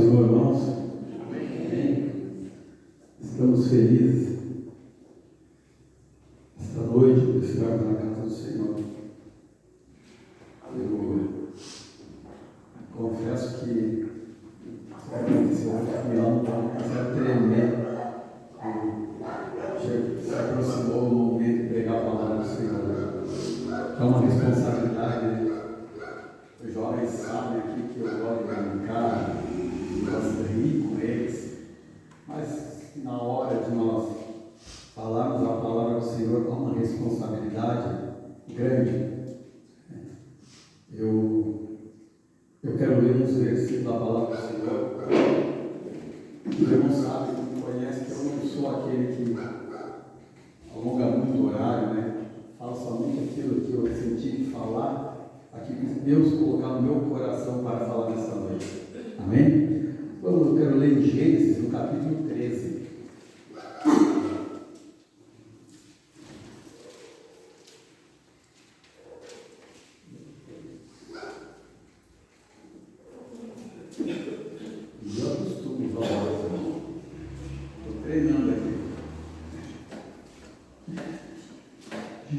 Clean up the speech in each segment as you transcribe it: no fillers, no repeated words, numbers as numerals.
Senhor, irmãos. Amém. Estamos felizes esta noite por estarmos na casa do Senhor. Eu confesso que esse ano está tremendo. Se aproximou o momento de pregar a palavra do Senhor. É uma responsabilidade. Os jovens sabem aqui que eu gosto de brincar, gosto de rir com eles, mas na hora de nós falarmos a palavra do Senhor, há uma responsabilidade grande. Eu quero ler uns versículos da palavra do Senhor. Os irmãos sabem, me conhecem, que eu não sou aquele que alonga muito o horário, né? Falo somente aquilo que eu senti de falar. Aquilo que Deus colocar no meu coração para falar nessa noite. Amém? Então, eu quero ler em Gênesis, no capítulo 13. E eu costumo falar, estou treinando aqui.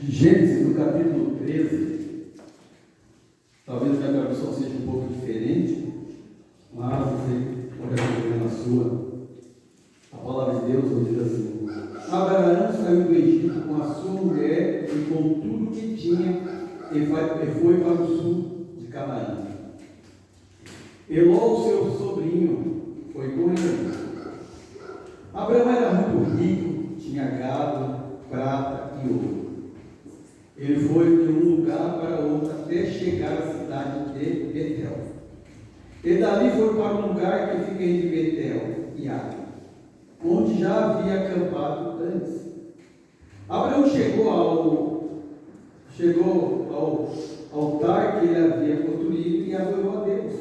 Gênesis, no capítulo 13. Talvez a minha tradução seja um pouco diferente, mas você pode acompanhar na sua. A palavra de Deus nos diz assim: Abraão saiu do Egito com a sua mulher e com tudo que tinha e foi para o sul de Canaã. Eló, seu sobrinho, foi com ele. Abraão era muito rico, tinha gado, prata e ouro. Ele foi de um lugar para outro até chegar à cidade de Betel. E dali foi para um lugar que fica entre Betel e Ai, onde já havia acampado antes. Abraão chegou ao altar que ele havia construído e adorou a Deus,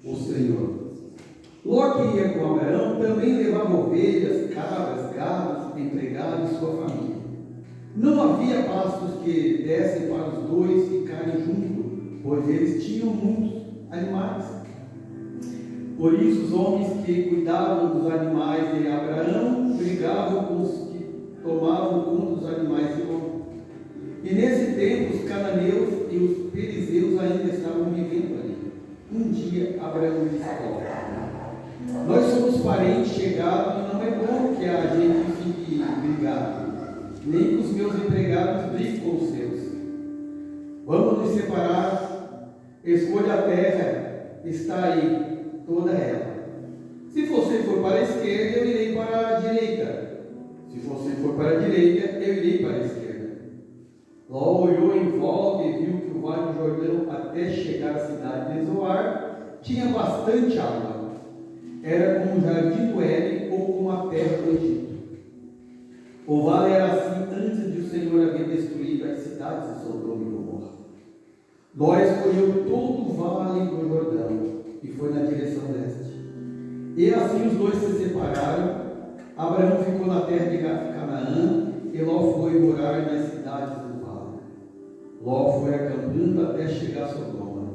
o Senhor. Ló, que ia com Abraão, também levava ovelhas, cabras, gados, empregados e sua família. Não havia pastos que dessem para os dois ficarem juntos, pois eles tinham muitos animais. Por isso, os homens que cuidavam dos animais de Abraão brigavam com os que tomavam conta dos animais de Ló. E nesse tempo, os cananeus e os perizeus ainda estavam vivendo ali. Um dia, Abraão disse a Ló: Nós somos parentes chegados e não é bom que a gente fique brigado, nem que os meus empregados briguem com os seus. Vamos nos separar. Escolha a terra, está aí, toda ela. Se você for para a esquerda, eu irei para a direita. Se você for para a direita, eu irei para a esquerda. Ló olhou em volta e viu que o vale do Jordão, até chegar à cidade de Zoar, tinha bastante água. Era como o jardim do Éden ou como a terra do Egito. O vale era assim antes de o Senhor haver destruído as cidades de Sodoma e Gomorra. Ló escolheu todo o vale do Jordão e foi na direção leste. E assim os dois se separaram. Abraão ficou na terra de Canaã e Ló foi morar nas cidades do vale. Ló foi acampando até chegar a Sodoma,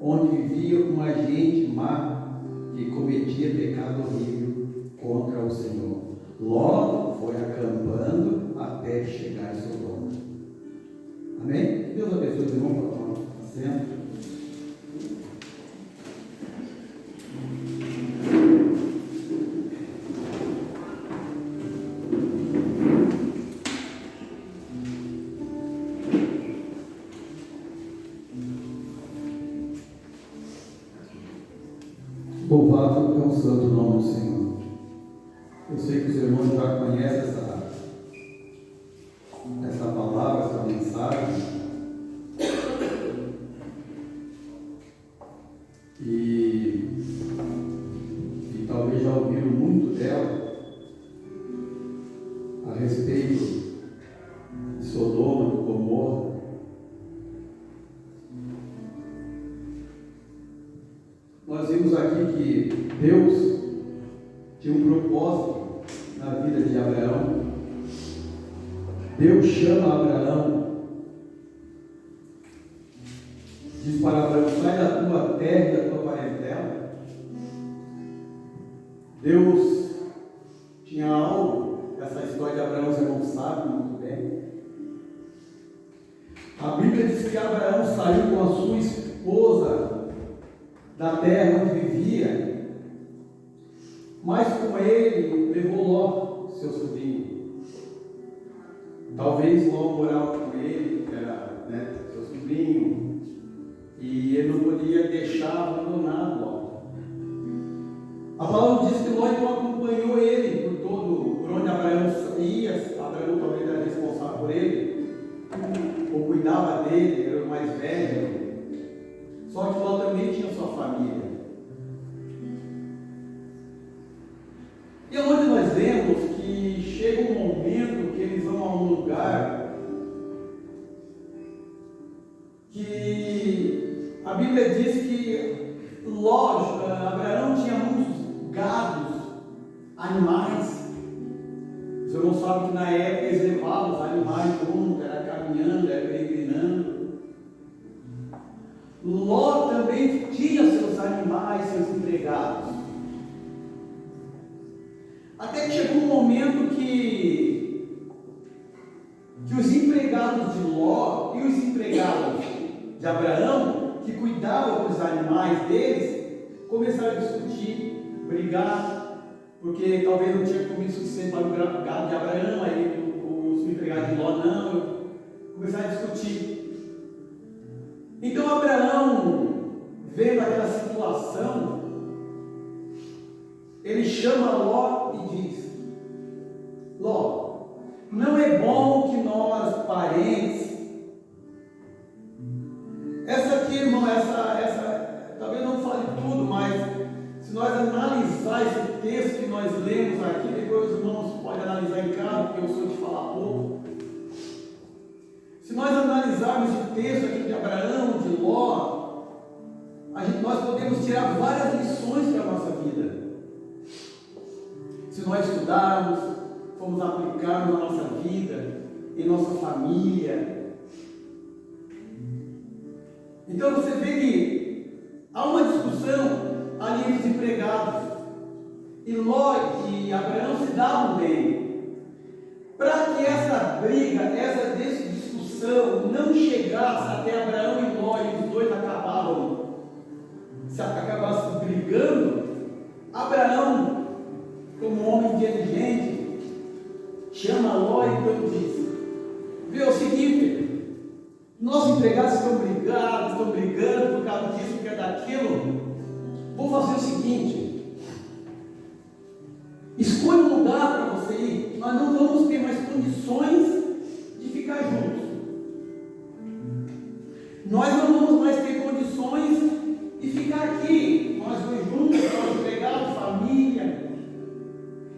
onde vivia uma gente má que cometia pecado horrível contra o Senhor. Ló foi acampando até chegar em Sodoma. Amém? Que Deus abençoe os irmãos para tomar assento. Louvado é o santo nome do Senhor. Eu sei que os irmãos já conhecem essa palavra, essa mensagem. E talvez já ouviram muito dela a respeito de Sodoma, de Gomorra. Nós vimos aqui que Deus tinha um propósito na vida de Abraão. Deus chama Abraão, diz para Abraão: sai da tua terra e da tua parentela Deus tinha algo, essa história de Abraão, os irmãos sabem muito bem. A Bíblia diz que Abraão saiu com a sua esposa da terra onde vivia, mas com ele levou Ló, seu sobrinho. Talvez Ló morava com ele, era, né, seu sobrinho, e ele não podia deixar abandonado Ló. A palavra diz que Ló então acompanhou ele por onde Abraão ia. Abraão talvez era responsável por ele, ou cuidava dele, era o mais velho. Só que Ló também tinha sua família. E onde nós vemos que chega um momento que eles vão a um lugar que a Bíblia diz que Abraão tinha muitos gados, animais. Os irmãos sabem que na época eles levavam os animais juntos, era caminhando, era peregrinando. Ló também tinha seus animais, seus empregados. Até que chegou um momento que os empregados de Ló e os empregados de Abraão, que cuidavam dos animais deles, começaram a discutir, brigar, porque talvez não tinha comida suficiente para o gado de Abraão, aí os empregados de Ló não, começaram a discutir. Então Abraão, vendo aquela situação, ele chama Ló e diz: Ló, não é bom que nós, parentes, essa aqui, irmão, talvez não fale tudo, mas se nós analisar esse texto que nós lemos aqui, depois os irmãos podem analisar em casa, porque eu sou de falar pouco. Se nós analisarmos esse texto aqui de Abraão, de Ló, nós podemos tirar várias lições para a nossa vida. Se nós estudarmos, formos aplicarmos na nossa vida, em nossa família. Então você vê que há uma discussão ali entre os empregados. E Ló e Abraão se davam bem. Para que essa briga, essa discussão não chegasse até Abraão e Ló, e os dois acabassem brigando, Abraão, como homem inteligente, chama Ló e então diz: vê o seguinte, nossos empregados estão brigando por causa disso, por causa daquilo. Vou fazer o seguinte: escolha um lugar para você ir. Nós não vamos ter mais condições de ficar juntos. Nós não vamos mais ter condições de ficar aqui. Nós dois juntos, nós empregados, família.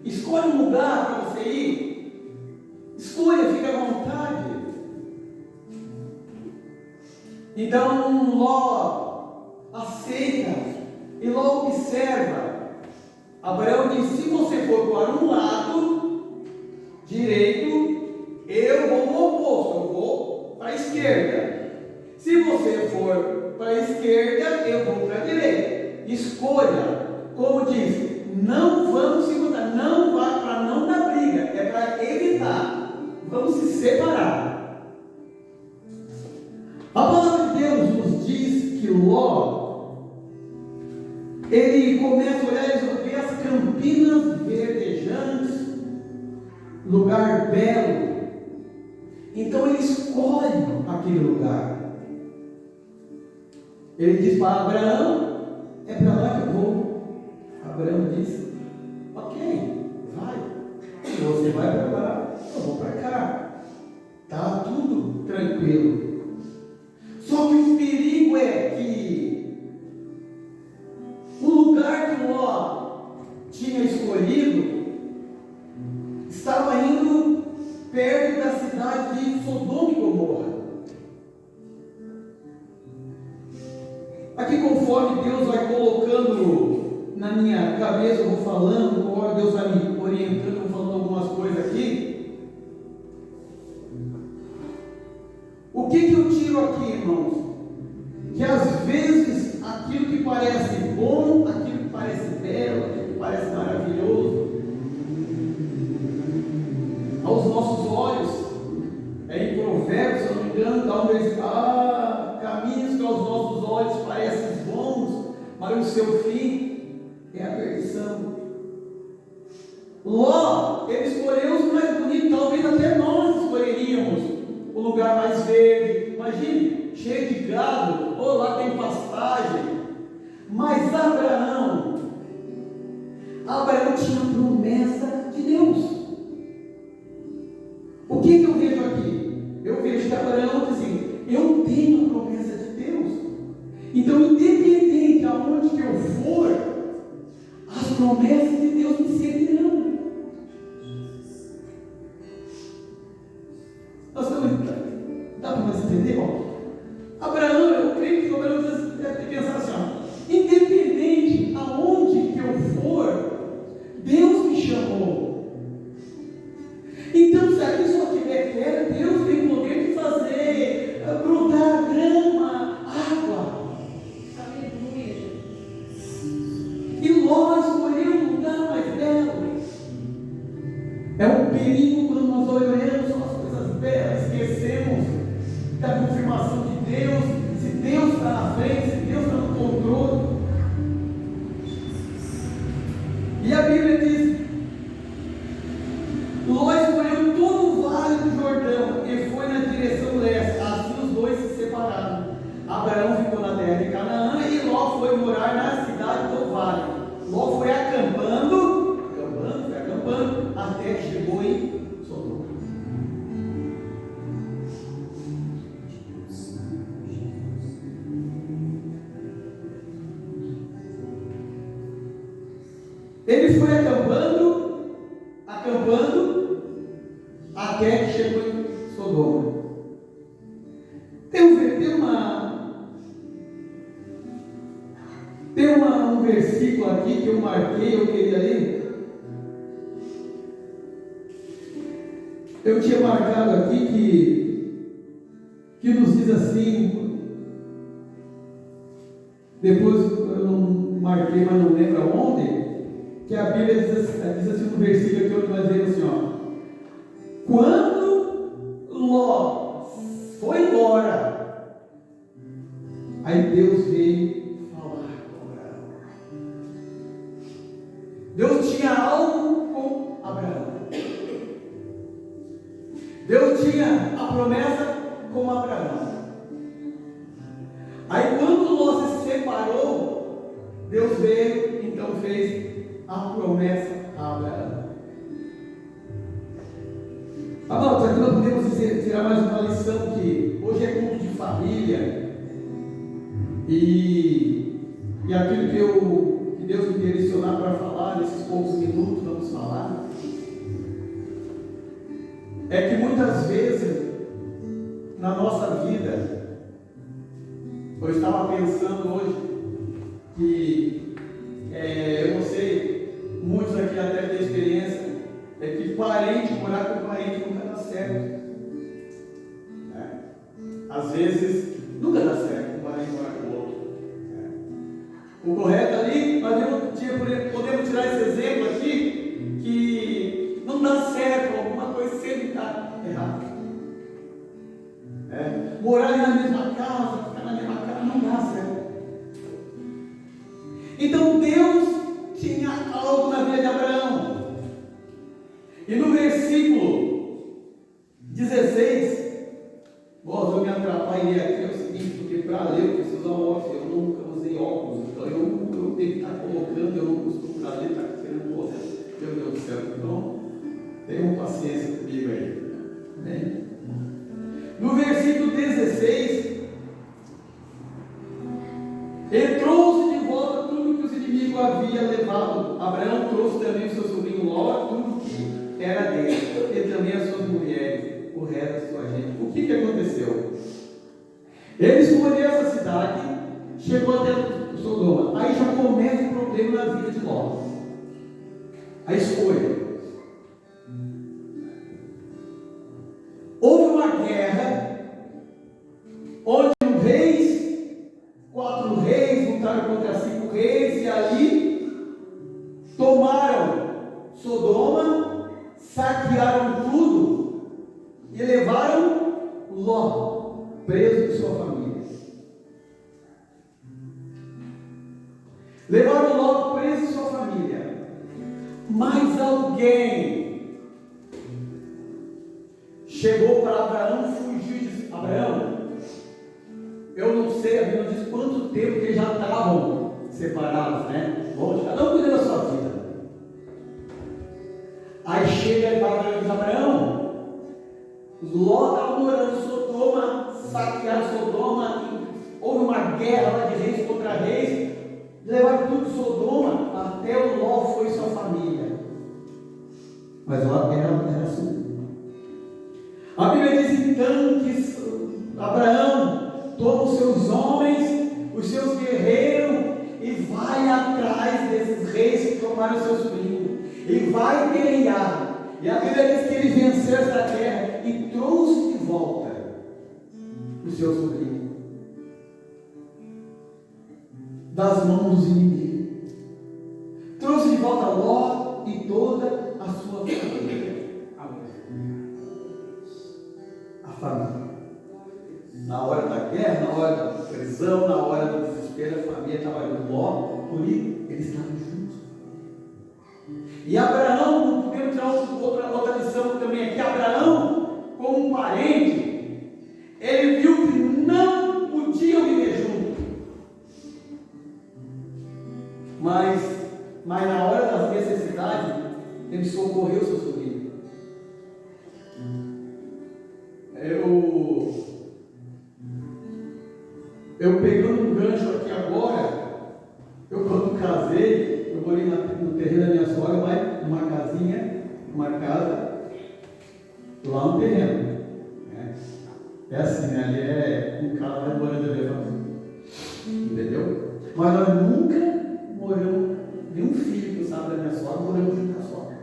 Escolha um lugar para você ir. Escolha, fique à vontade. Então Ló aceita e Ló observa. Abraão diz: se você for para um lado direito, eu vou no oposto, eu vou para a esquerda. Se você for para a esquerda, eu vou para a direita. Escolha, como diz, não vamos se encontrar, não vai para não dar briga, é para evitar, vamos se separar. A palavra de Deus nos diz que Ló, ele começa a olhar e vê as campinas verdejantes, lugar belo. Então ele escolhe aquele lugar. Ele diz para Abraão: é para lá que eu vou. Abraão diz: ok, vai. Você vai para lá, eu vou para cá. Está tudo tranquilo. Só que o perigo é que o lugar que Ló tinha escolhido estava indo perto da cidade de Sodoma e Gomorra. Aqui, conforme Deus vai colocando na minha cabeça, eu vou falando, conforme Deus vai me orientando, eu vou falando algumas coisas aqui. O que eu tiro aqui, irmãos? Que às vezes aquilo que parece bom, aquilo que parece belo, aquilo que parece maravilhoso, Mas o seu fim é a perdição. Ló, ele escolheu os mais bonitos, talvez até nós escolheríamos o lugar mais verde. Imagine, cheio de gado, ou lá tem pastagem. Mas Abraão tinha promessa de Deus. O que eu vejo aqui? Eu vejo que Abraão diz assim: eu tenho a promessa de Deus. Então, independente aonde que eu for, as promessas de Deus me seguirão. Nós estamos, dá para nós entender? Abraão, eu creio que Abraão deve pensar assim: independente aonde que eu for, Deus me chamou. Então, se aqui só tiver terra, Deus tem poder de fazer brotar grama, água. Aleluia. E Ló escolheu um lugar mais belo. É um perigo quando nós olhamos só as coisas belas, esquecemos da confirmação de Deus. Se Deus está na frente, se Deus está no controle. E a Bíblia diz: Ló escolheu todo o vale do Jordão e foi na direção leste. Assim os dois se separaram. Abraão ficou na terra de Canaã e Ló foi morar na cidade do vale. Ló foi acampando, até que chegou em Sodoma. Ele foi acampando, até que chegou em Sodoma. Tem um versículo aqui que eu marquei, eu queria ler. Eu tinha marcado aqui que nos diz assim, depois eu não marquei, mas não lembro aonde, que a Bíblia diz assim no versículo que eu estou dizendo assim, quando Ló foi embora, aí Deus veio falar com Abraão. Deus tinha algo com Abraão. Deus tinha a promessa com Abraão. Aí quando Ló se separou, Deus veio, então fez a promessa a Abraão. Amados, aqui nós podemos tirar mais uma lição, que hoje é culto de família, e aquilo que Deus me direcionar para falar, nesses poucos minutos vamos falar, é que muitas vezes na nossa vida, eu estava pensando hoje que eu não sei, muitos aqui até têm experiência, é que morar com parente nunca dá certo. Às vezes nunca dá certo um parente morar com o outro. O correto ali, nós podemos tirar esse exemplo aqui, que não dá certo, alguma coisa sempre está errada. Morar na mesma casa, ficar na mesma casa, não dá certo. Então Deus tinha algo na vida de Abraão. E no versículo 16, eu me atrapalhei aqui, é o seguinte, porque para ler eu preciso usar óculos, eu nunca usei óculos, então eu tenho que estar colocando, eu não costumo para ler, está querendo poder. Meu Deus do céu, então tenham paciência comigo aí. Amém? No versículo 16, ele trouxe de volta tudo que os inimigos haviam levado. Abraão trouxe também o seu sobrinho Ló, tudo que era dele, e também as suas mulheres, o resto da sua gente. O que aconteceu? Ele escolheu essa cidade, chegou até Sodoma. Aí já começa o problema na vida de Ló. A escolha. Houve uma guerra, onde quatro reis lutaram contra 5 reis, e ali tomaram Sodoma, saquearam tudo e levaram Ló preso de sua família. Levaram Ló preso e sua família. Mas alguém chegou para Abraão, fugiu e disse: Abraão, eu não sei, a Bíblia diz quanto tempo que eles já estavam separados, né? Longe, cada um cuida da sua vida. Aí chega para Abraão e diz: Abraão, Ló estava morando em Sodoma, saquearam Sodoma, houve uma guerra lá de reis contra reis, levaram tudo de Sodoma, até o Ló foi sua família. Mas lá a guerra era assim. A Bíblia diz então que Abraão toma os seus homens, os seus guerreiros, e vai atrás desses reis que tomaram o seu sobrinho, e vai guerrear. E a Bíblia diz que ele venceu essa guerra e trouxe de volta o seu sobrinho das mãos dos inimigos. Trouxe de volta Ló e toda a sua família. A família. Na hora da guerra, na hora da prisão, na hora do desespero, a família estava junto. Ló, por isso, eles estavam juntos. E Abraão, podemos tirar outra lição também aqui. Abraão, como um parente, ele viu que não podiam viver juntos. Mas na hora das necessidades, ele socorreu seu sobrinho. Eu pegando um gancho aqui agora, eu quando casei, eu morei no terreno da minha sogra, mas numa casinha, uma casa, lá no terreno. É assim, né? Ali é um cara vai morando ali, entendeu? Mas nós nunca moramos, nenhum filho que eu sabe da minha sogra, moramos junto com a sogra.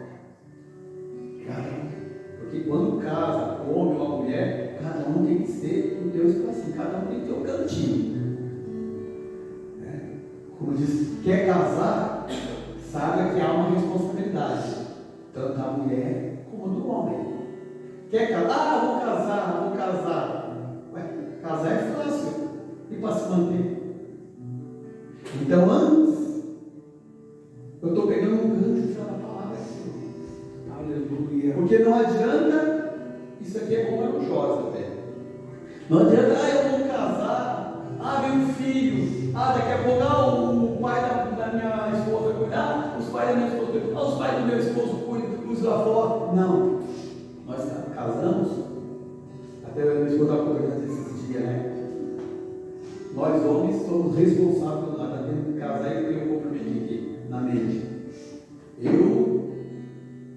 Porque quando casa, o homem ou a mulher, cada um tem que ser um Deus assim, cada um tem que ter um cantinho. Como diz, quer casar, sabe que há uma responsabilidade, tanto da mulher como do homem. Quer casar? Vou casar. Ué, casar é fácil, e para se manter. Então antes, eu estou pegando um gancho da palavra aqui. Aleluia. Porque não adianta, isso aqui é como eu jogo até. Não adianta, eu vou casar, vem um filho, daqui a pouco o pai da minha esposa vai cuidar, os pais da minha esposa vai cuidar, os pais do meu esposo cuidam, os avós. Não. Nós casamos, até a minha esposa estava conversando esses dias, né? Nós homens somos responsáveis por nada, temos que casar e ter um compromisso aqui na mente.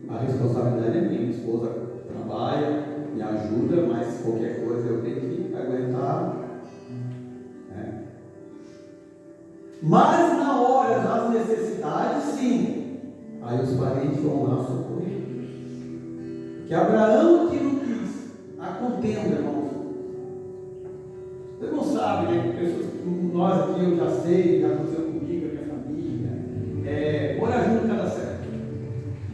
A responsabilidade é minha, minha esposa trabalha, me ajuda, mas qualquer coisa eu tenho que aguentar. Mas na hora das necessidades, sim, aí os parentes vão lá socorrer. Que Abraão que não quis, a contenda, irmãos. Você não sabe, né? Pessoas, nós aqui, eu já sei, já aconteceu comigo, a minha família. Morar junto nunca dá certo.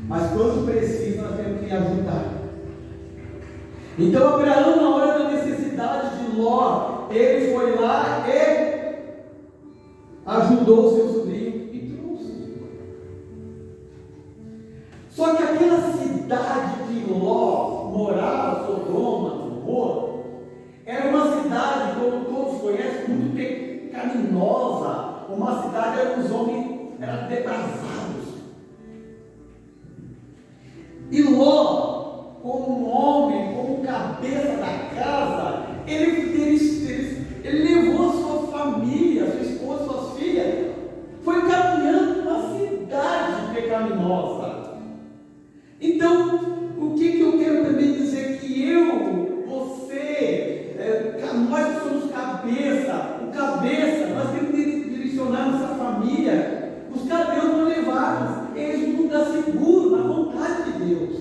Mas quando precisa, nós temos que ajudar. Então Abraão, na hora da necessidade de Ló, ele foi lá e ajudou o seu sobrinho e trouxe. Só que aquela cidade que Ló morava, Sodoma, Gomorra, era uma cidade, como todos conhecem, muito pecaminosa. Uma cidade onde os homens eram depravados. E Ló, como um homem, como cabeça da casa, ele levou a sua família, sua esposa, suas filhas, foi caminhando numa cidade pecaminosa. Então, o que eu quero também dizer? Que você, nós que somos cabeça, nós temos que direcionar nossa família, buscar Deus para levar eles no lugar seguro, na vontade de Deus.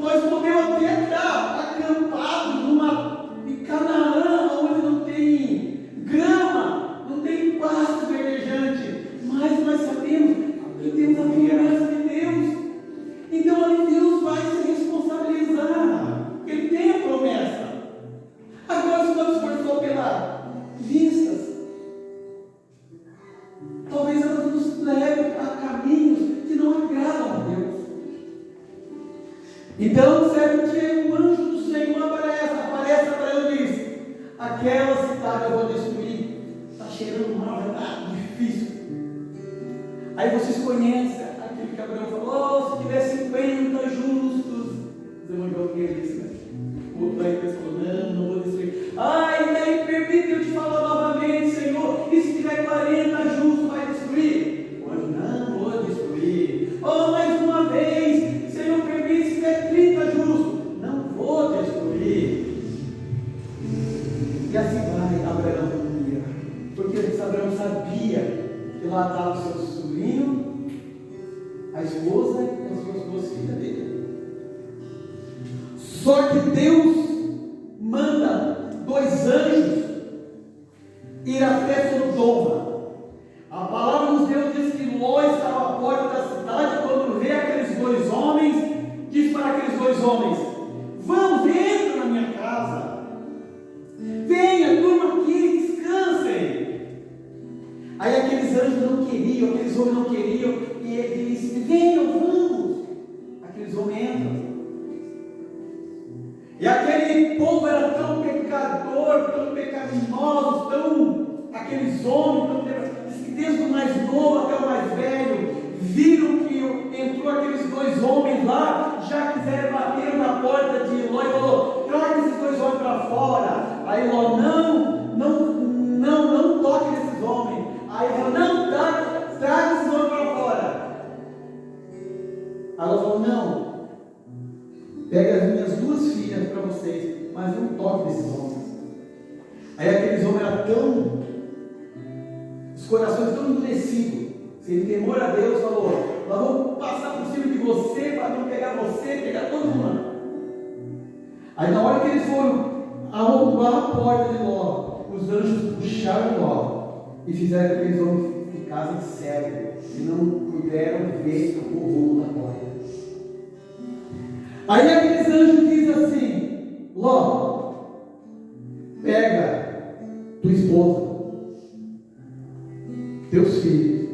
nós podemos até estar acampados em Canaã, onde não tem grama, não tem pasto verdejante, mas nós sabemos que temos a promessa de Deus. Então ali Deus vai se responsabilizar, Ele tem a promessa. Agora, se nós formos só pelas vistas, talvez elas nos levem a caminhos que não agradam a Deus. Então, certo dia, o anjo do Senhor aparece para Abraão e diz: aquela cidade eu vou destruir, está cheirando mal, está difícil. Aí vocês conhecem aquele que Abraão falou: se tiver 50 justos, você mandou o que ele disse, né? O outro aí falou: não vou destruir. E daí permite eu te falar novamente, Senhor, e se tiver 40 justos, vai destruir? O anjo: não vou destruir. Mais uma vez, Senhor, permite se tiver 30 justos, não vou destruir. E assim vai Abraão, porque Abraão sabia que lá estava o seu sobrinho, a esposa e as suas duas filhas dele. Só que Deus manda 2 anjos ir até Sodoma. A palavra nos Deus diz que Ló estava à porta da cidade quando vê aqueles 2 homens, diz para aqueles 2 homens: vamos, entra na minha casa, venha, durma aqui, descansem. Aí aqueles anjos não queriam, aqueles homens não queriam, e ele disse: venham, vamos. Aqueles homens entram. E aquele povo era tão pecador, tão pecaminoso, aqueles homens, diz que desde o mais novo até o mais velho, viram que entrou aqueles 2 homens lá, já quiseram bater na porta de Ló e falou: traga esses 2 homens para fora. Aí Ló: não toque nesses homens. Aí ele falou: não, traga esses homens para fora. Aí ela falou: não, pega as minhas 2 filhas para vocês, mas não toque nesses homens. Aí aqueles homens eram os corações tão endurecidos, sem temor a Deus, falou: nós vamos passar por cima de você, para não pegar você, pegar todo mundo. Aí na hora que eles foram arrombar a porta de Ló, os anjos puxaram Ló e fizeram que aqueles homens ficassem cegos e não puderam ver o rumo da porta. Aí aqueles anjos dizem assim: Ló, pega tua esposa, teus filhos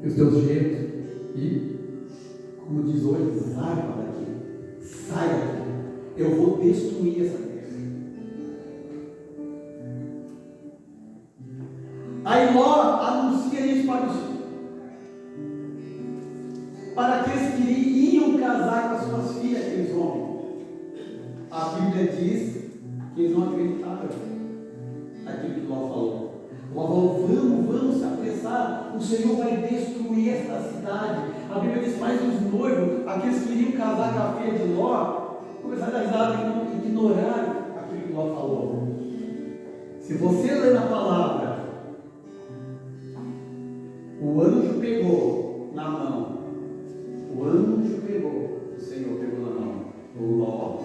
e os teus genros e, como diz hoje, zarpa daqui, sai daqui, eu vou destruir essa terra. Aí Ló anuncia isso para aqueles que iam casar com as suas filhas, aqueles homens. A Bíblia diz que eles não acreditaram naquilo que Ló falou. Ló falou: vamos se apressar, o Senhor vai destruir esta cidade. A Bíblia diz: mais os noivos, aqueles que iriam casar com a filha de Ló, começaram a risar e ignorar aquilo que Ló falou. Se você ler na palavra, o anjo pegou na mão, o Senhor pegou na mão o Ló,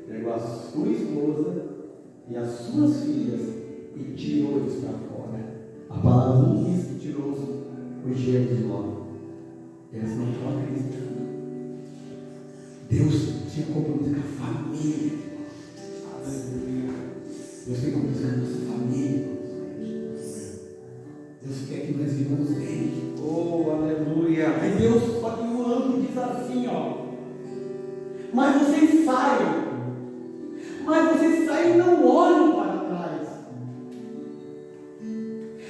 pegou a sua esposa e as suas filhas e tirou eles para fora. A palavra não diz que tirou os genros de Ló. Eles não estão acreditando. Deus tinha compromisso com a família. Deus tem compromisso com a nossa família. Deus quer que nós vivamos bem. Oh, aleluia. Aí Deus, só que o anjo diz assim, mas vocês saiam e não olhem para trás.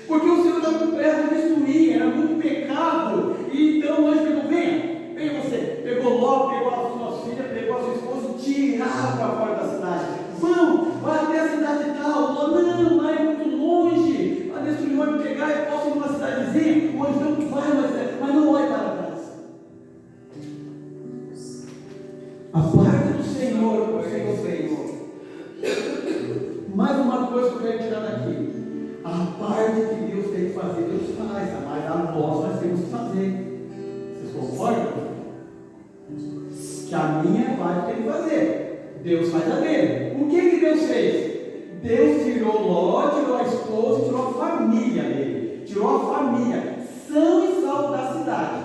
Porque o Senhor estava com pressa de destruir, era muito pecado. E então o anjo pegou: venha você. Pegou Ló, pegou as suas filhas, pegou a sua esposa e tiraram para fora da cidade. Vai até a cidade tal. Ló: não, lá é muito longe. Vai destruir, vai pegar e posso ir numa cidadezinha. O anjo não vai, mas não olhe para trás. A parte do Senhor, o Senhor. Mais uma coisa que eu quero tirar daqui. A parte que Deus tem que fazer, Deus faz, mas a nós temos que fazer. Vocês concordam? que a minha parte tem que fazer. Deus faz a dele. O que Deus fez? Deus tirou Ló, tirou a esposa, tirou a família dele. Tirou a família, são e salvo da cidade.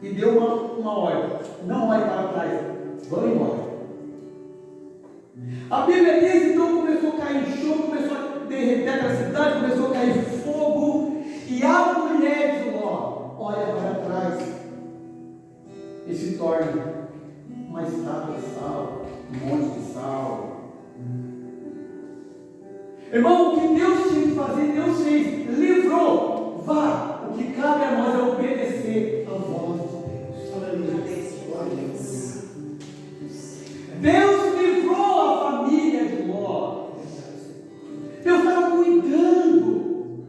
E deu uma ordem: não olhe para trás, vão embora. A Bíblia diz, então começou a cair enxofre, começou a derreter a cidade, começou a cair fogo, e a mulher de Ló olha para trás e se torna uma estátua de sal, um monte de sal. Irmão, o que Deus tinha que fazer, Deus fez, livrou. Vá, o que cabe a nós é obedecer a voz de Deus. Deus livrou a família de Ló. Deus estava cuidando,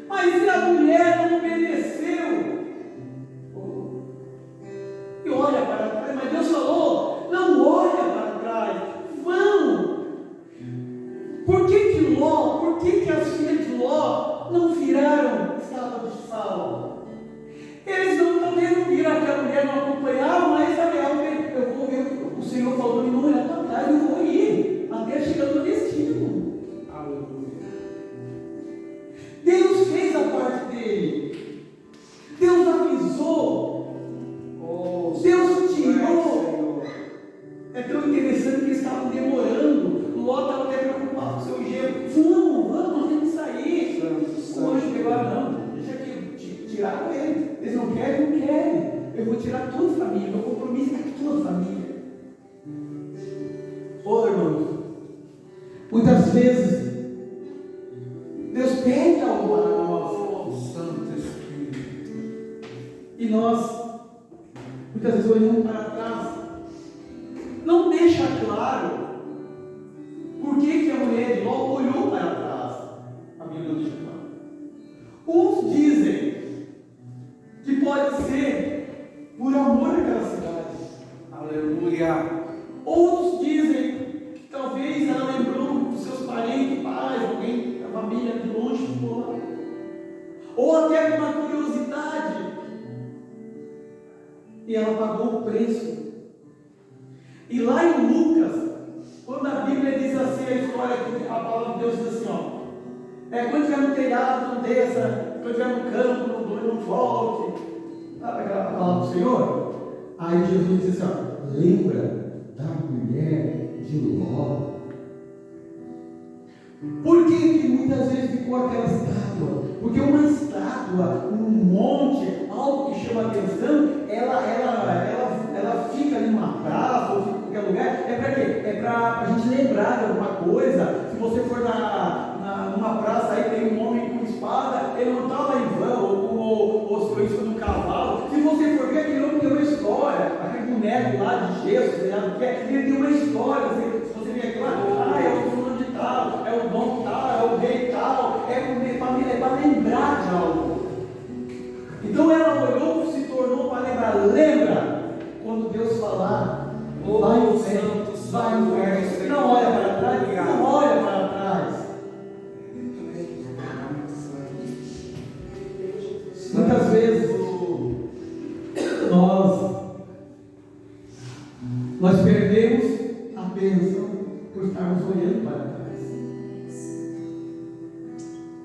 mas e a mulher não obedeceu? E olha para trás, mas Deus falou: não olha para trás, vão. Por que Ló, por que as filhas de Ló não viraram estátua de sal? Eles talvez não viram que a mulher não acompanhava, mas eu vou ver, o Senhor falou: não olhar para trás, eu vou ir até chegar no destino. Aleluia. Deus fez a parte dele. Deus avisou. Deus tirou. É tão interessante que eles estavam demorando. Ló estava até preocupado com o seu gelo. Vamos, nós temos que sair. O anjo pegou: não, deixa aqui, tiraram ele. Eles não querem, não querem. Eu vou tirar toda a família, meu compromisso é com toda a família. Irmãos, muitas vezes Deus pede algo para nós, Santo Espírito, e nós muitas vezes olhamos para trás. Não deixa claro por que a mulher de Ló olhou para trás. A Bíblia não diz claro. Uns dizem que pode ser por amor àquela cidade. Aleluia. Outros dizem que talvez ela lembrou dos seus parentes, pais, alguém da família de longe ficou lá. Ou até com uma curiosidade. E ela pagou o preço. E lá em Lucas, quando a Bíblia diz assim, a história, a palavra de Deus diz assim, quando estiver no telhado, não desça, quando estiver no campo, não volte. Sabe aquela palavra do Senhor? Aí Jesus diz assim, lembra da mulher de Ló. Por que muitas vezes ficou aquela estátua? Porque uma estátua, um monte, algo que chama atenção, ela fica ali numa praça ou fica em qualquer lugar. É para quê? É para a gente lembrar de alguma coisa. Se você for numa praça aí tem um homem com espada, ele não estava em vão ou com isso no cavalo. Se você for ver, aquele homem tem uma história. Aquele boneco lá de gesso, sei lá o que é, ele tem uma história. Se você ver aquilo lá, é o fulano de tal, é o dom tal, é o rei tal, é para lembrar de algo. Então ela olhou, se tornou para lembrar. Lembra quando Deus falar, vai em frente, vai em frente, não olha para trás, não olha para trás. Muitas vezes nós perdemos a bênção por estarmos olhando para trás.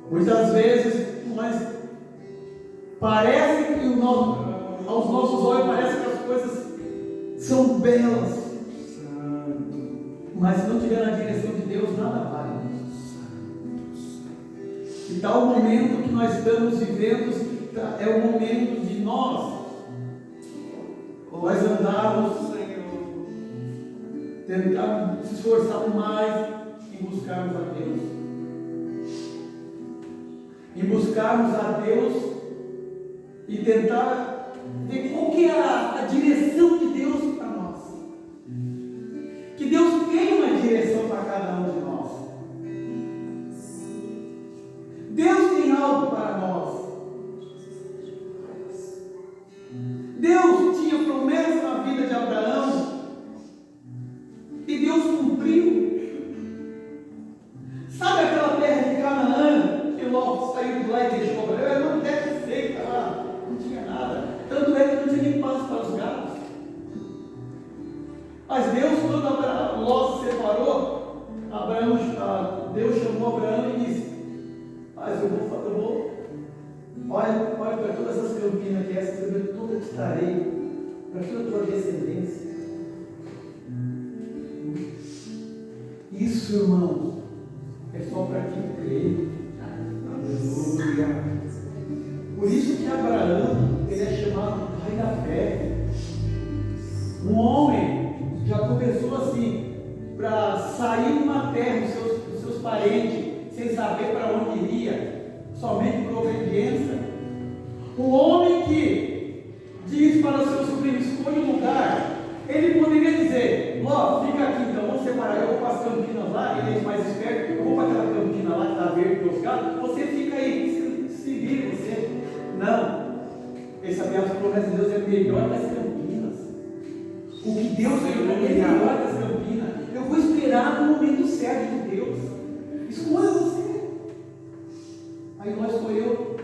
Muitas vezes parece que aos nossos olhos parece que as coisas são belas, mas se não tiver na direção de Deus, nada vale. E tal momento que nós estamos vivendo é o momento de nós andarmos, tentar se esforçar mais em buscarmos a Deus. Em buscarmos a Deus e tentar ver qual que é a direção de Deus para nós. Que Deus tem uma direção para cada um de nós. Deus tem algo para nós. Deus tinha promessa na vida de Abraão e Deus cumpriu. Sabe aquela terra de Canaã que Ló saiu de lá e deixou Abraão? Era uma terra seca lá, não tinha nada. Tanto é que não tinha nem Mas Deus, quando Ló se separou, Deus chamou Abraão e disse: mas eu vou olha para todas essas campinas que essas eu toda te darei, para toda a tua descendência. Isso, irmãos, é só para quem crê. Aleluia. Por isso que Abraão, ele é chamado pai da fé. Um homem já começou assim, para sair de uma terra dos seus parentes, sem saber para onde iria, somente por obediência. Um homem que diz para o seu sobrinho: escolha um lugar. Ele poderia dizer: Ló, fica aqui, então vamos separar, eu vou para as campinas lá, ele é mais esperto, eu vou para aquela campina lá que está verde dos gatos, você fica aí, se vire você. Não, ele sabia que a promessa de Deus é melhor que as campinas. O que Deus é melhor que as campinas. Eu vou esperar no momento certo de Deus. Escolha você. Aí Ló escolheu,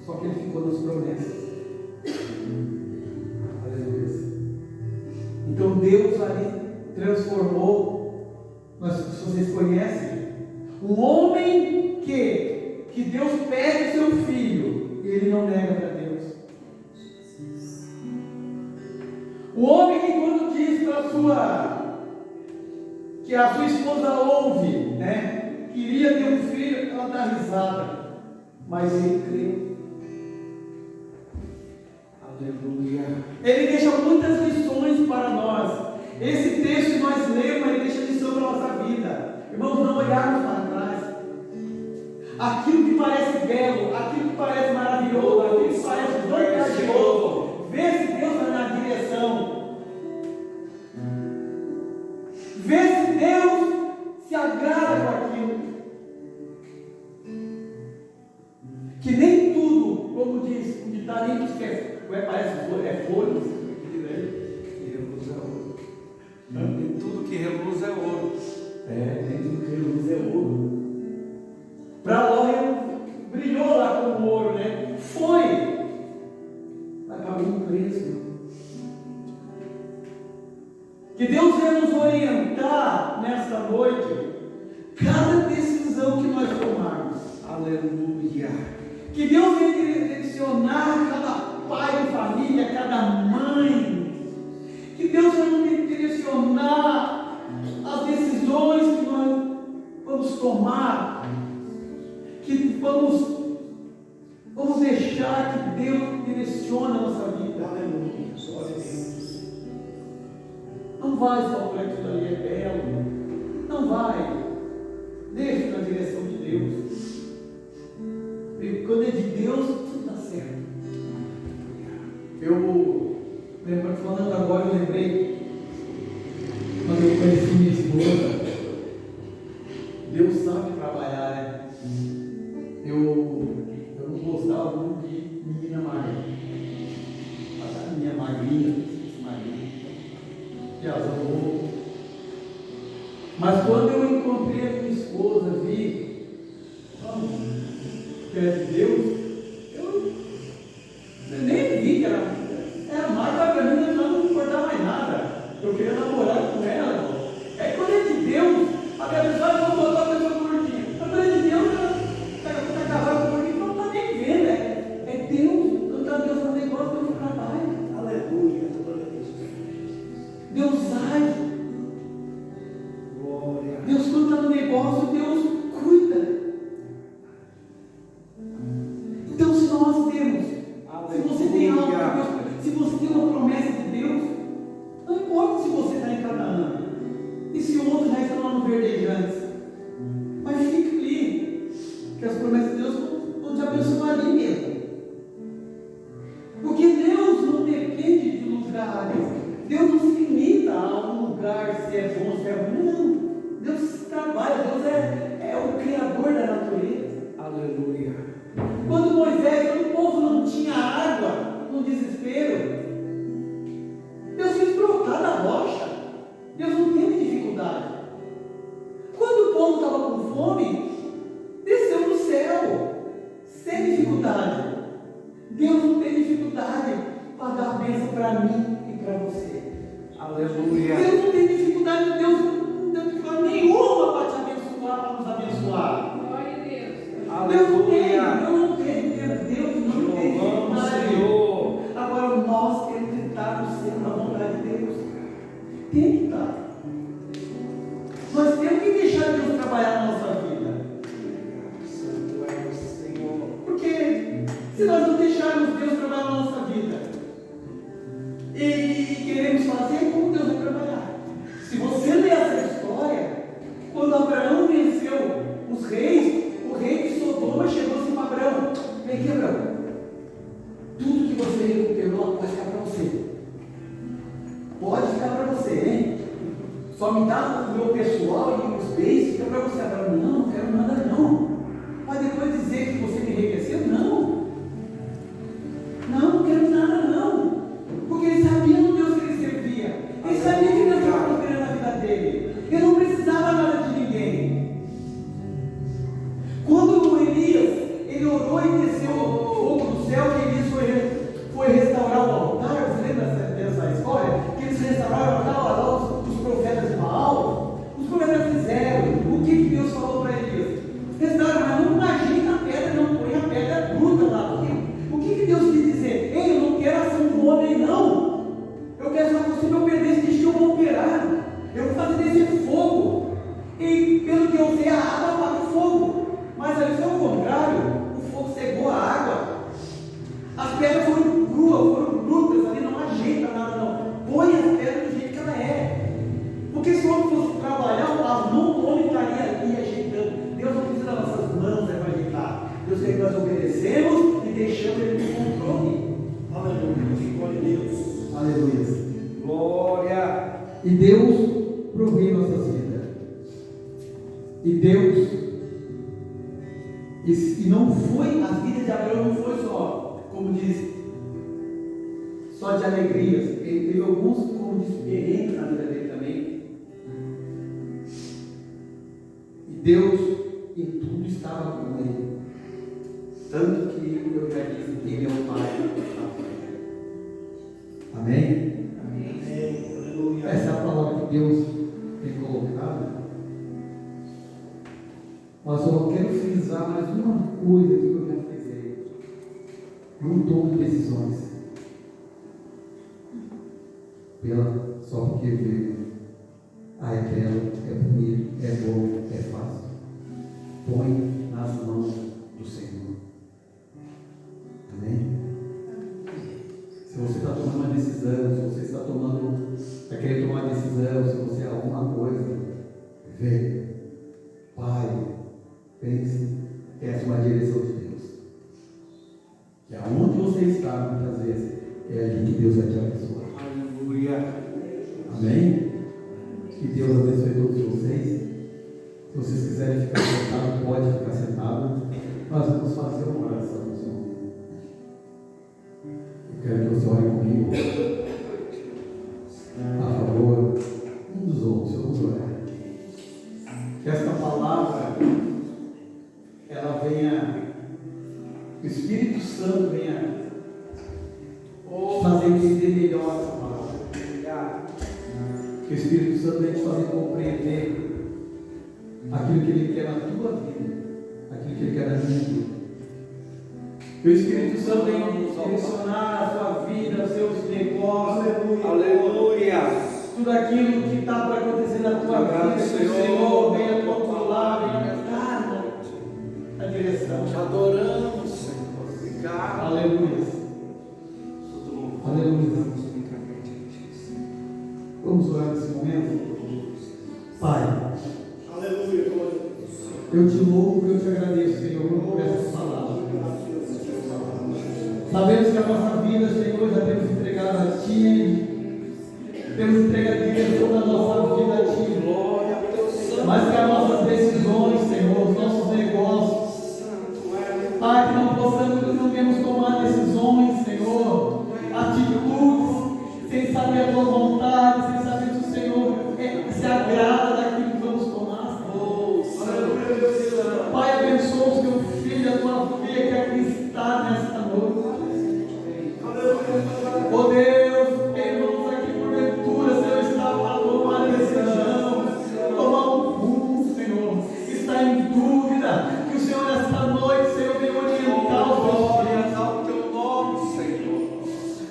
só que ele ficou nas promessas. Então Deus ali transformou, se vocês conhecem, um homem que Deus pede seu filho e ele não nega para Deus. O homem que quando diz para que a sua esposa ouve, né, queria ter um filho, ela dá risada, mas ele creu. Aleluia. Ele deixa muitas lições para nós. Esse texto que nós lemos, ele deixa lição para a nossa vida. Irmãos, não olharmos para trás. Aquilo que parece belo, aquilo que parece maravilhoso, aquilo que parece vantajoso, vê se Deus vai na direção. Vê se Deus se agrada com aquilo. Que nem tudo, como diz o ditado, nem tudo que parece folhas, nem tudo que reluz é ouro. Nem tudo que reluz é ouro. Para Ló brilhou lá como ouro, né? Foi, mas pagou um preço. Que Deus venha nos orientar nesta noite, cada decisão que nós tomarmos. Aleluia. Que Deus venha direcionar cada pai de família, cada mãe. Que Deus venha direcionar as decisões que nós vamos tomar. Que vamos deixar que Deus direcione a nossa vida. Aleluia. Glória a Deus. Não vai só por aquilo ali é belo. Não vai. Deixe na direção de Deus. Porque quando é de Deus, tudo está certo. Falando agora, eu lembrei, quando eu conheci minha esposa, Deus sabe trabalhar, né? Eu não gostava muito de menina magra. A minha magrinha, que azul. Mas quando eu encontrei a minha esposa, vi que é de Deus, eu nem vi que era magra para mim, não me importava mais nada. Eu queria namorar com ela. É quando é de Deus, a minha pessoa não botou a pessoa gordinha. Mas quando é de Deus, ela está casada com gordinho, não está nem vendo. É Deus, quando está Deus no negócio, Deus trabalha. Aleluia. Deus age. Deus, quando está no negócio, Deus cuida. Então, se nós temos, se você tem algo para Deus, se você tem uma promessa de Deus, não importa se você está em Canaã e se o outro já está lá no Verdejantes, mas fique ali, que as promessas de Deus vão te abençoar ali mesmo. Porque Deus não depende de lugares, Deus não se limita a um lugar, se é bom, se é ruim. Não, Deus trabalha, Deus é o Criador da natureza. Aleluia. Quando o povo não tinha água, no desespero, Deus fez brotar da rocha. Deus não teve dificuldade. Quando o povo estava com fome, desceu do céu, sem dificuldade. Deus não tem dificuldade para dar a bênção para mim e para você. Aleluia. Tem que estar. Nós temos que deixar Deus trabalhar na nossa vida. Porque se nós não deixarmos Deus trabalhar na nossa vida e queremos fazer, como Deus vai trabalhar? Se você ler essa história, quando Abraão venceu os reis, o rei de Sodoma chegou assim para Abraão: vem aqui, Abraão, tudo que você recuperou pode ficar para você. Pode ficar para você, hein? Só me dá o meu pessoal e os bens, fica para você. Abraão: não quero nada não. Mas depois dizer que você me enriqueceu, não quero nada não. Porque ele sabia no Deus que ele servia. Ele sabia que Deus estava prosperando a vida dele. Ele não precisava nada de ninguém. Quando Elias, ele orou e desceu o fogo do céu, que Elias foi restaurar o altar. Você lembra dessa história? Que eles restauraram o altar, os profetas de Baal. Os profetas fizeram. O que Deus falou para Elias? Restauraram, mas não imagina a pedra, não põe a pedra bruta lá. O que Deus quis dizer? Ei, eu não quero a ação do homem, não. Eu quero só que você me obedeça, deixa que eu vou operar. Eu vou fazer descer fogo. E pelo que eu sei, a água apaga o fogo. Mas ali foi o contrário. O fogo cegou a água. As pedras foram cruas, foram brutas. Ali não ajeita nada, não. Põe as pedras do jeito que ela é. Porque se o homem fosse trabalhar, as mãos do homem estaria ali ajeitando. Deus não precisa das nossas mãos para ajeitar. Deus quer que nós obedecemos e deixamos Ele no controle. Aleluia. Glória a Deus. Aleluia. Glória. E Deus provê nossas vidas. E Deus, e não foi, a vida de Abraão não foi só, como diz, só de alegrias. Ele teve alguns, como diz, perrengues na vida dele também. E Deus em tudo estava com ele. Tanto que eu já disse que ele é o Pai. Amém? Amém. Essa é a palavra que Deus tem colocado. Mas eu quero frisar mais uma coisa que eu já frisei. Não tome decisões só porque veio. É belo, é bonito, é bom, é fácil. Põe nas mãos do Senhor. Amém? Se você está tomando uma decisão, se você está querendo tomar uma decisão, se você é alguma coisa, vê, Pai, pense, essa é uma direção de Deus. Que aonde você está, muitas vezes, é ali que Deus vai te abençoar. Aleluia. Amém? Que Deus abençoe todos vocês. Se vocês quiserem ficar sentados, pode ficar sentado. Nós vamos fazer uma oração, Senhor. Eu quero que você ore comigo a favor um dos outros. Vamos orar. Que esta palavra ela venha, que o Espírito Santo venha fazer entender melhor essa palavra. Que o Espírito Santo venha te fazer compreender aquilo que Ele quer na tua vida, aquilo que Ele quer na minha vida. Que o Espírito Santo venha direcionar a sua vida, os seus negócios. Aleluia. Tudo aquilo que está para acontecer na tua vida, que o Senhor venha controlar, venha dar a direção. Te adoramos, Senhor. Obrigado. Aleluia. Aleluia. Vamos orar nesse momento? Pai, aleluia. Eu te louvo e eu te agradeço, Senhor, por essa palavra. Sabemos que a nossa vida, Senhor, já temos entregado a Ti. Temos entregado a direção da nossa vida a Ti, glória. Mas que as nossas decisões, Senhor, os nossos negócios, Pai, que não possamos, que não venhamos tomar decisões, Senhor, atitudes, sem saber a Tua vontade, sem saber se o Senhor se agrada daquilo que vamos tomar, Senhor. Pai, abençoa o Teu filho, a Tua filha que aqui está nesta noite. Oh Deus, irmãos, aqui porventura, Senhor, está para tomar decisão, tomar um rumo, Senhor, está em dúvida, que o Senhor nesta noite, Senhor, venha orientar os teus filhos ao Teu nome, Senhor.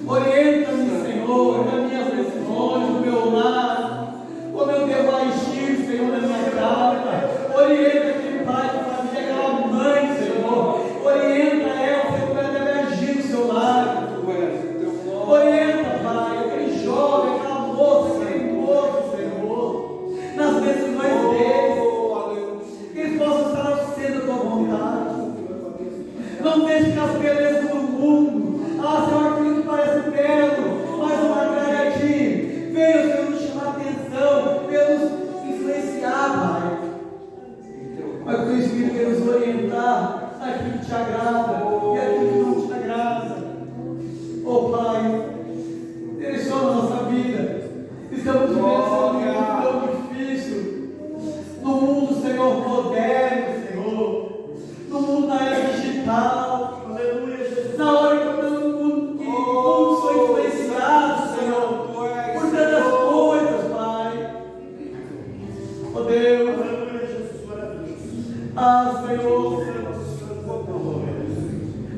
Orienta-me, Senhor, nas minhas decisões, no meu lar, Orienta, Pai, aquele jovem, aquela moça, aquele moço, Senhor, nas decisões deles, que eles possam estar ao centro da tua vontade. Não deixe que as belezas do mundo, Senhor, aquilo que parece belo, mas não agrada a Ti, venha, Senhor, nos chamar a atenção, venha nos influenciar, Pai. Mas que o Espírito venha nos orientar aquilo que te agrada e aquilo que não te agrada. Oh Pai, direciona a nossa vida. Estamos vivendo um mundo tão difícil, no mundo, Senhor, moderno, Senhor, no mundo da era digital, aleluia, Jesus. Na hora que todo mundo são influenciados, Senhor, por tantas coisas, Pai. Oh Deus, aleluia, Jesus, maravilhoso. Senhor,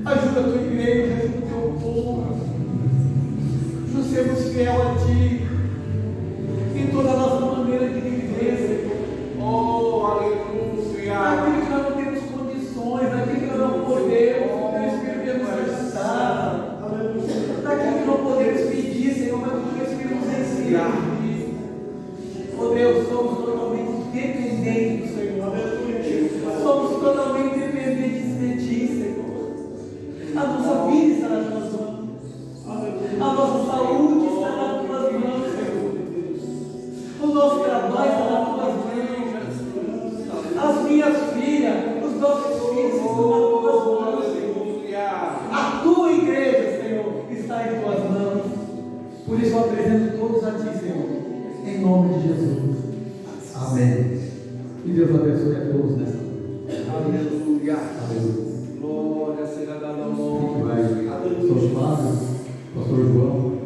ajuda a tua igreja, ajuda o teu povo. Nos sermos fiel a Ti em toda a nossa maneira de viver, Senhor. Oh, aleluia. Aquilo que nós não temos condições, aquilo que nós não podemos, o Teu Espírito Deus nos ajudar. Aleluia. Daquilo que não podemos pedir, Senhor, mas o Teu Espírito nos ensina a pedir. Oh Deus, somos totalmente dependentes do Senhor. Aleluia. Somos totalmente dependentes de Ti, Senhor. A nossa vida está nas tuas mãos. A nossa saúde está nas tuas mãos, Senhor. O nosso trabalho está nas tuas mãos. As minhas filhas, os nossos filhos estão nas tuas mãos, Senhor. A tua igreja, Senhor, está em tuas mãos. Por isso eu apresento todos a Ti, Senhor. Em nome de Jesus. Amém. Que Deus abençoe a todos nessa noite. Aleluia. Aleluia. Glória seja dada ao nome. Vai, São Flávio, Pastor João.